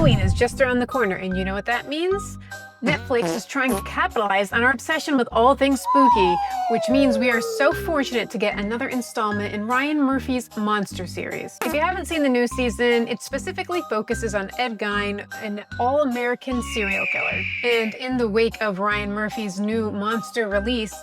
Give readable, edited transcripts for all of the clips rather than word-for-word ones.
Halloween is just around the corner, and you know what that means? Netflix is trying to capitalize on our obsession with all things spooky, which means we are so fortunate to get another installment in Ryan Murphy's Monster series. If you haven't seen the new season, it specifically focuses on Ed Gein, an all-American serial killer. And in the wake of Ryan Murphy's new Monster release,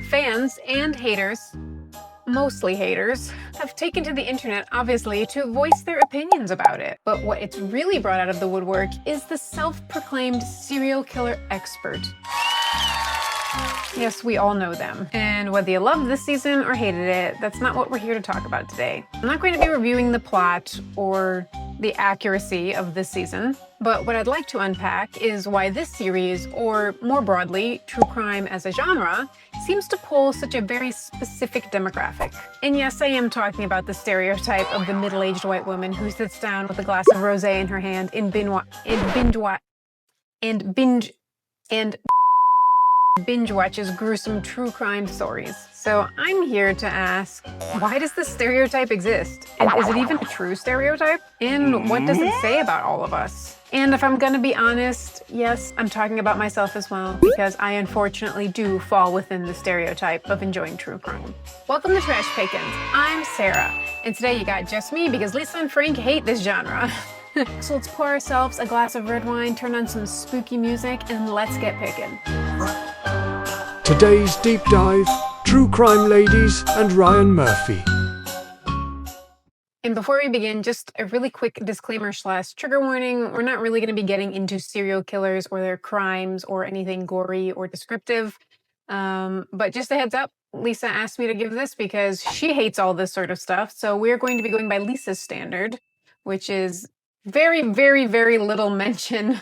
fans and haters, mostly haters, have taken to the internet, obviously, to voice their opinions about it. But what it's really brought out of the woodwork is the self-proclaimed serial killer expert. Yes, we all know them. And whether you loved this season or hated it, that's not what we're here to talk about today. I'm not going to be reviewing the plot or the accuracy of this season, but what I'd like to unpack is why this series, or more broadly, true crime as a genre, seems to pull such a very specific demographic. And yes, I am talking about the stereotype of the middle-aged white woman who sits down with a glass of rosé in her hand and binge watches gruesome true crime stories. So I'm here to ask, why does this stereotype exist? And is it even a true stereotype? And what does it say about all of us? And if I'm gonna be honest, yes, I'm talking about myself as well, because I unfortunately do fall within the stereotype of enjoying true crime. Welcome to Trash Pickins. I'm Sarah, and today you got just me because Lisa and Frank hate this genre. So let's pour ourselves a glass of red wine, turn on some spooky music, and let's get picking. Today's deep dive, true crime ladies and Ryan Murphy. And before we begin, just a really quick disclaimer / trigger warning. We're not really going to be getting into serial killers or their crimes or anything gory or descriptive. But just a heads up, Lisa asked me to give this because she hates all this sort of stuff. So we're going to be going by Lisa's standard, which is very, very, very little mention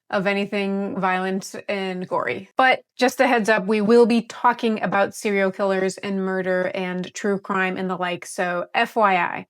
of anything violent and gory. But just a heads up, we will be talking about serial killers and murder and true crime and the like, so FYI.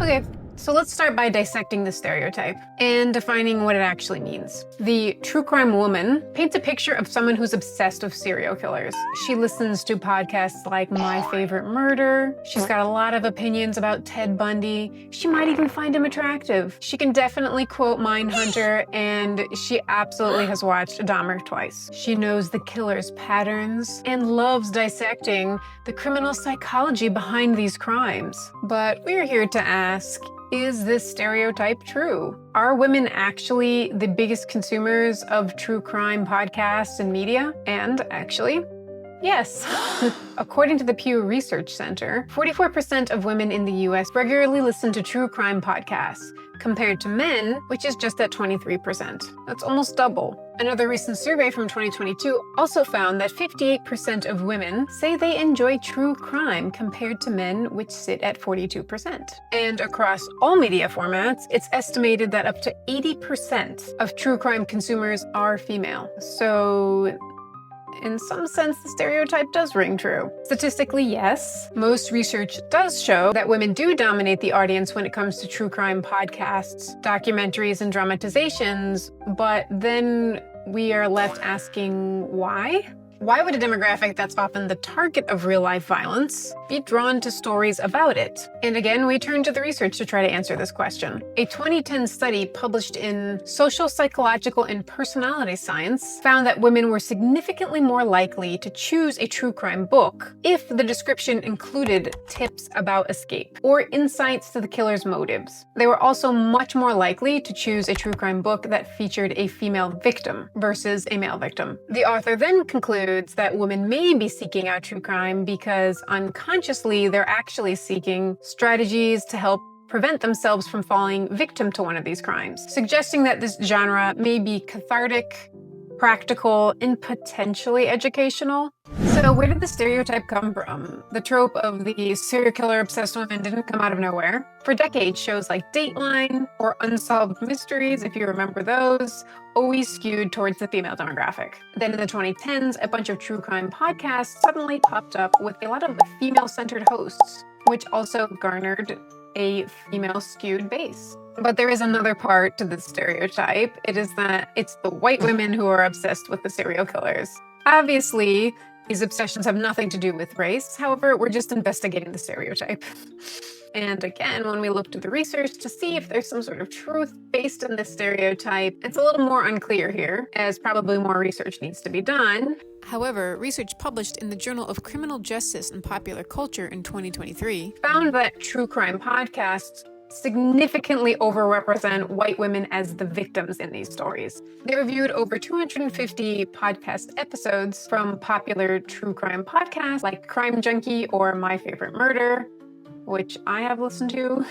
Okay, so let's start by dissecting the stereotype and defining what it actually means. The true crime woman paints a picture of someone who's obsessed with serial killers. She listens to podcasts like My Favorite Murder. She's got a lot of opinions about Ted Bundy. She might even find him attractive. She can definitely quote Mindhunter, and she absolutely has watched Dahmer twice. She knows the killer's patterns and loves dissecting the criminal psychology behind these crimes. But we're here to ask, is this stereotype true? Are women actually the biggest consumers of true crime podcasts and media? And actually, yes. According to the Pew Research Center, 44% of women in the US regularly listen to true crime podcasts, compared to men, which is just at 23%. That's almost double. Another recent survey from 2022 also found that 58% of women say they enjoy true crime compared to men, which sit at 42%. And across all media formats, it's estimated that up to 80% of true crime consumers are female. So in some sense, the stereotype does ring true. Statistically, yes. Most research does show that women do dominate the audience when it comes to true crime podcasts, documentaries, and dramatizations, but then we are left asking why? Why would a demographic that's often the target of real-life violence be drawn to stories about it? And again, we turn to the research to try to answer this question. A 2010 study published in Social, Psychological, and Personality Science found that women were significantly more likely to choose a true crime book if the description included tips about escape or insights to the killer's motives. They were also much more likely to choose a true crime book that featured a female victim versus a male victim. The author then concludes that women may be seeking out true crime because unconsciously they're actually seeking strategies to help prevent themselves from falling victim to one of these crimes, suggesting that this genre may be cathartic, practical, and potentially educational. So where did the stereotype come from? The trope of the serial killer obsessed woman didn't come out of nowhere. For decades, shows like Dateline or Unsolved Mysteries, if you remember those, always skewed towards the female demographic. Then in the 2010s, a bunch of true crime podcasts suddenly popped up with a lot of female-centered hosts, which also garnered a female-skewed base. But there is another part to this stereotype. It is that it's the white women who are obsessed with the serial killers. Obviously, these obsessions have nothing to do with race. However, we're just investigating the stereotype. And again, when we looked at the research to see if there's some sort of truth based on this stereotype, it's a little more unclear here, as probably more research needs to be done. However, research published in the Journal of Criminal Justice and Popular Culture in 2023 found that true crime podcasts significantly overrepresent white women as the victims in these stories. They reviewed over 250 podcast episodes from popular true crime podcasts like Crime Junkie or My Favorite Murder, which I have listened to,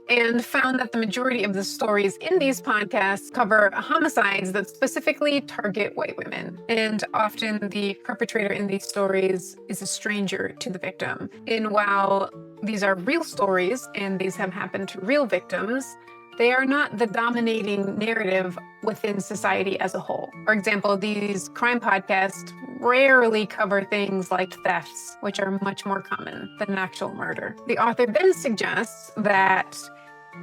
and found that the majority of the stories in these podcasts cover homicides that specifically target white women. And often the perpetrator in these stories is a stranger to the victim. And while these are real stories and these have happened to real victims, they are not the dominating narrative within society as a whole. For example, these crime podcasts rarely cover things like thefts, which are much more common than an actual murder. The author then suggests that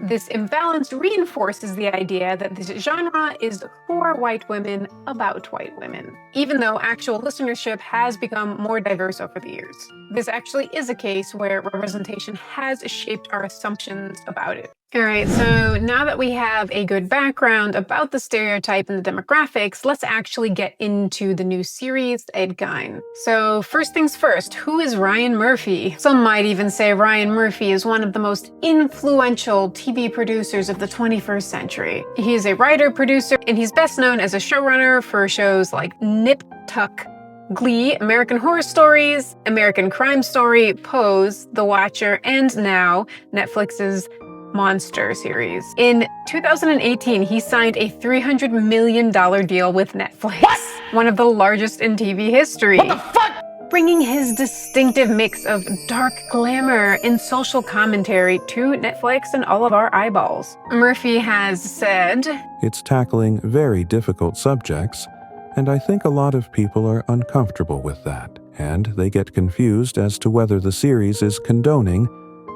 this imbalance reinforces the idea that this genre is for white women about white women, even though actual listenership has become more diverse over the years. This actually is a case where representation has shaped our assumptions about it. All right, so now that we have a good background about the stereotype and the demographics, let's actually get into the new series, Ed Gein. So first things first, who is Ryan Murphy? Some might even say Ryan Murphy is one of the most influential TV producers of the 21st century. He is a writer, producer, and he's best known as a showrunner for shows like Nip Tuck, Glee, American Horror Stories, American Crime Story, Pose, The Watcher, and now Netflix's Monster series. In 2018, he signed a $300 million deal with Netflix, one of the largest in TV history. What the fuck? Bringing his distinctive mix of dark glamour and social commentary to Netflix and all of our eyeballs. Murphy has said, "It's tackling very difficult subjects, and I think a lot of people are uncomfortable with that, and they get confused as to whether the series is condoning,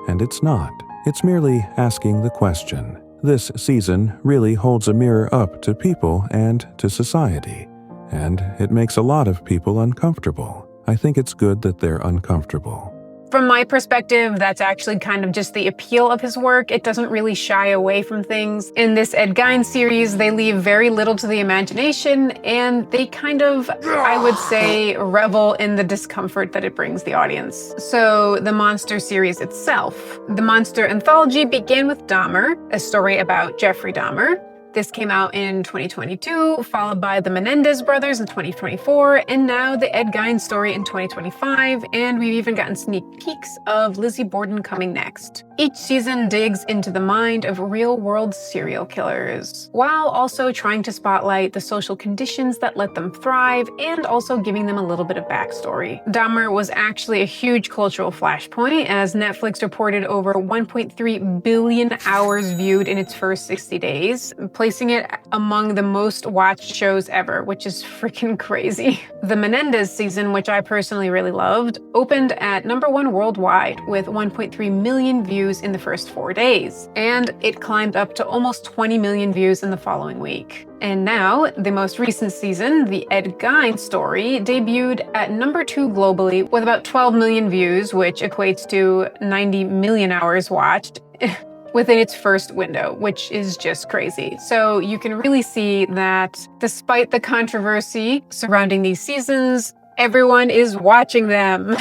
and it's not. It's merely asking the question. This season really holds a mirror up to people and to society, and it makes a lot of people uncomfortable. I think it's good that they're uncomfortable." From my perspective, that's actually kind of just the appeal of his work. It doesn't really shy away from things. In this Ed Gein series, they leave very little to the imagination, and they kind of, I would say, revel in the discomfort that it brings the audience. So the Monster series itself. The Monster anthology began with Dahmer, a story about Jeffrey Dahmer. This came out in 2022, followed by the Menendez brothers in 2024, and now the Ed Gein Story in 2025, and we've even gotten sneak peeks of Lizzie Borden coming next. Each season digs into the mind of real-world serial killers, while also trying to spotlight the social conditions that let them thrive, and also giving them a little bit of backstory. Dahmer was actually a huge cultural flashpoint, as Netflix reported over 1.3 billion hours viewed in its first 60 days, placing it among the most watched shows ever, which is freaking crazy. The Menendez season, which I personally really loved, opened at #1 worldwide with 1.3 million views in the first 4 days, and it climbed up to almost 20 million views in the following week. And now, the most recent season, the Ed Gein Story, debuted at #2 globally with about 12 million views, which equates to 90 million hours watched within its first window, which is just crazy. So you can really see that despite the controversy surrounding these seasons, everyone is watching them.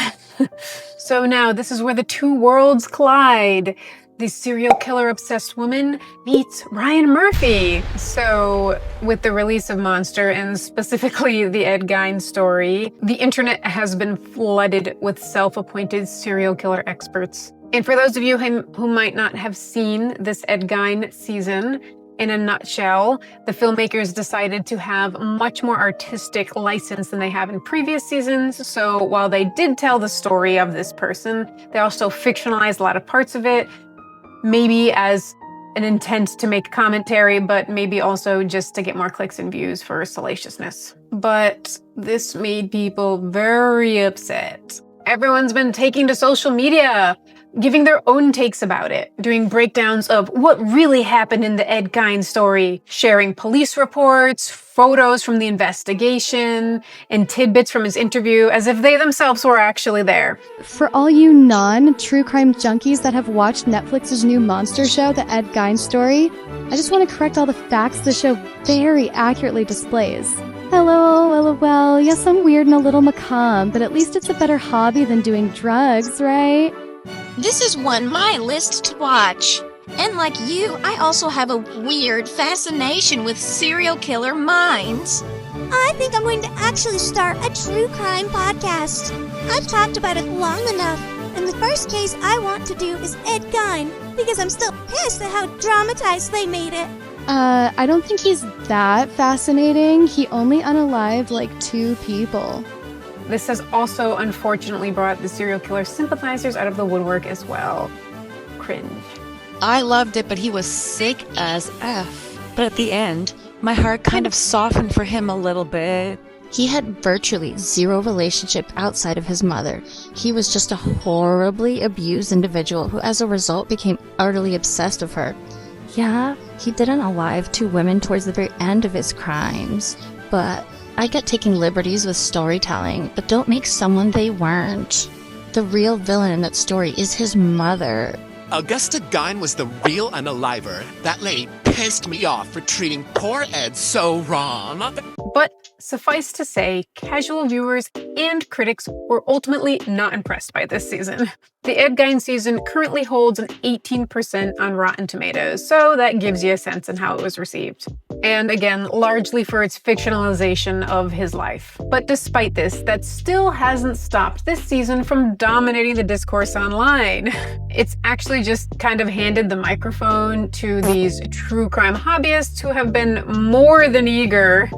So now this is where the two worlds collide. The serial killer obsessed woman meets Ryan Murphy. So with the release of Monster, and specifically the Ed Gein Story, the internet has been flooded with self-appointed serial killer experts. And for those of you who might not have seen this Ed Gein season, in a nutshell, the filmmakers decided to have much more artistic license than they have in previous seasons. So while they did tell the story of this person, they also fictionalized a lot of parts of it, maybe as an intent to make commentary, but maybe also just to get more clicks and views for salaciousness. But this made people very upset. Everyone's been taking to social media, giving their own takes about it, doing breakdowns of what really happened in the Ed Gein story, sharing police reports, photos from the investigation, and tidbits from his interview as if they themselves were actually there. For all you non-true crime junkies that have watched Netflix's new monster show, The Ed Gein Story, I just want to correct all the facts the show very accurately displays. Hello, LOL, yes, I'm weird and a little macabre, but at least it's a better hobby than doing drugs, right? This is one my list to watch. And like you, I also have a weird fascination with serial killer minds. I think I'm going to actually start a true crime podcast. I've talked about it long enough, and the first case I want to do is Ed Gein, because I'm still pissed at how dramatized they made it. I don't think he's that fascinating. He only unalived like 2 people. This has also unfortunately brought the serial killer sympathizers out of the woodwork as well. Cringe. I loved it, but he was sick as F. But at the end, my heart kind of softened for him a little bit. He had virtually zero relationship outside of his mother. He was just a horribly abused individual who as a result became utterly obsessed with her. Yeah, he did unalive 2 women towards the very end of his crimes, but I get taking liberties with storytelling, but don't make someone they weren't. The real villain in that story is his mother. Augusta Gein was the real unaliver. That lady pissed me off for treating poor Ed so wrong. But suffice to say, casual viewers and critics were ultimately not impressed by this season. The Ed Gein season currently holds an 18% on Rotten Tomatoes, so that gives you a sense on how it was received. And again, largely for its fictionalization of his life. But despite this, that still hasn't stopped this season from dominating the discourse online. It's actually just kind of handed the microphone to these true crime hobbyists who have been more than eager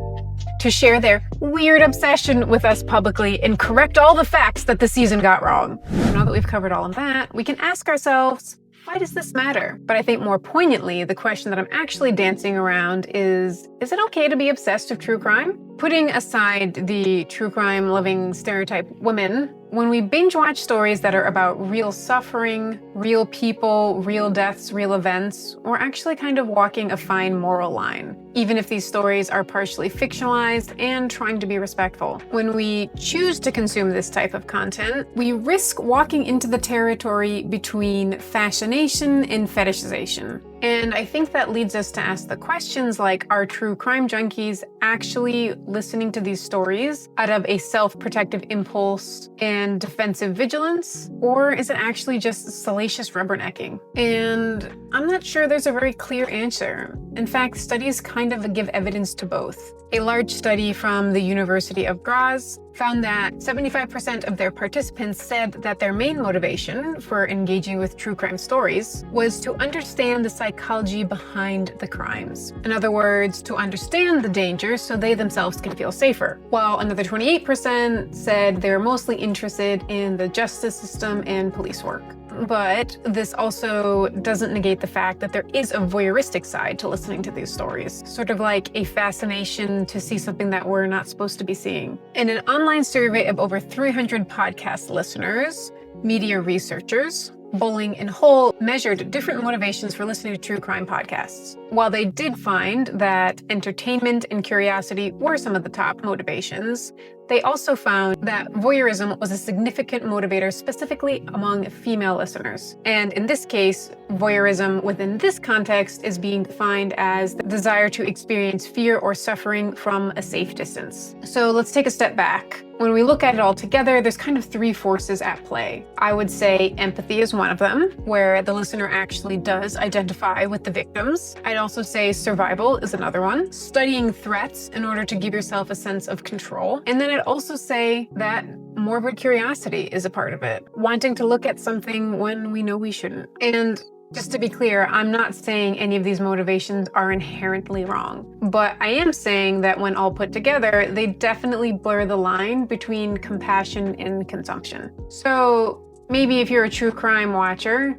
to share their weird obsession with us publicly and correct all the facts that the season got wrong. Now that we've covered all of that, we can ask ourselves, why does this matter? But I think more poignantly, the question that I'm actually dancing around is it okay to be obsessed with true crime? Putting aside the true crime loving stereotype women, when we binge watch stories that are about real suffering, real people, real deaths, real events, we're actually kind of walking a fine moral line, even if these stories are partially fictionalized and trying to be respectful. When we choose to consume this type of content, we risk walking into the territory between fascination and fetishization. And I think that leads us to ask the questions like, are true crime junkies actually listening to these stories out of a self-protective impulse and defensive vigilance? Or is it actually just salacious rubbernecking? And I'm not sure there's a very clear answer. In fact, studies kind of give evidence to both. A large study from the University of Graz found that 75% of their participants said that their main motivation for engaging with true crime stories was to understand the psychology behind the crimes. In other words, to understand the danger so they themselves can feel safer. While another 28% said they were mostly interested in the justice system and police work. But this also doesn't negate the fact that there is a voyeuristic side to listening to these stories, sort of like a fascination to see something that we're not supposed to be seeing. In an online survey of over 300 podcast listeners, media researchers, Bowling and Hull measured different motivations for listening to true crime podcasts. While they did find that entertainment and curiosity were some of the top motivations, they also found that voyeurism was a significant motivator, specifically among female listeners. And in this case, voyeurism within this context is being defined as the desire to experience fear or suffering from a safe distance. So let's take a step back. When we look at it all together, there's kind of 3 forces at play. I would say empathy is one of them, where the listener actually does identify with the victims. I'd also say survival is another one, studying threats in order to give yourself a sense of control. And then I'd also say that morbid curiosity is a part of it, wanting to look at something when we know we shouldn't. And just to be clear, I'm not saying any of these motivations are inherently wrong, but I am saying that when all put together, they definitely blur the line between compassion and consumption. So maybe if you're a true crime watcher,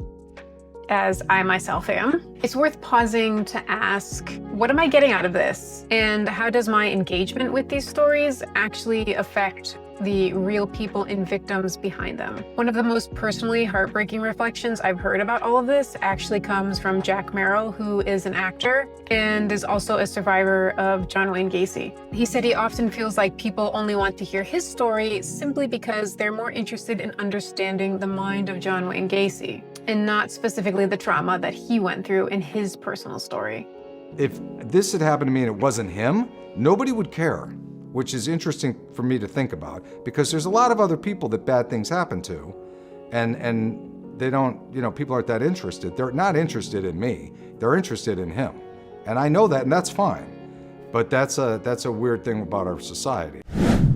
as I myself am, it's worth pausing to ask, what am I getting out of this? And how does my engagement with these stories actually affect the real people and victims behind them. One of the most personally heartbreaking reflections I've heard about all of this actually comes from Jack Merrill, who is an actor and is also a survivor of John Wayne Gacy. He said he often feels like people only want to hear his story simply because they're more interested in understanding the mind of John Wayne Gacy, and not specifically the trauma that he went through in his personal story. If this had happened to me and it wasn't him, nobody would care, which is interesting for me to think about, because there's a lot of other people that bad things happen to, and they don't, people aren't that interested. They're not interested in me. They're interested in him. And I know that, and that's fine. But that's a weird thing about our society.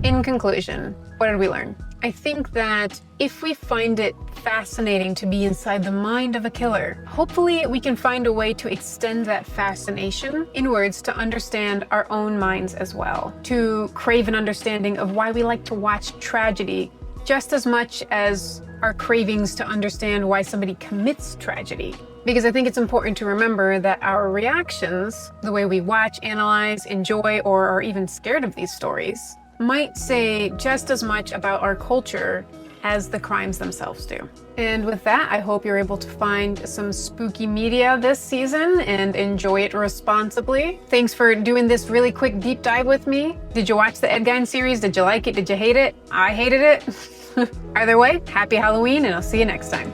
In conclusion, what did we learn? I think that if we find it fascinating to be inside the mind of a killer, hopefully we can find a way to extend that fascination inwards to understand our own minds as well, to crave an understanding of why we like to watch tragedy just as much as our cravings to understand why somebody commits tragedy. Because I think it's important to remember that our reactions, the way we watch, analyze, enjoy, or are even scared of these stories, might say just as much about our culture as the crimes themselves do. And with that, I hope you're able to find some spooky media this season and enjoy it responsibly. Thanks for doing this really quick deep dive with me. Did you watch the Ed Gein series? Did you like it? Did you hate it? I hated it. Either way, happy Halloween, and I'll see you next time.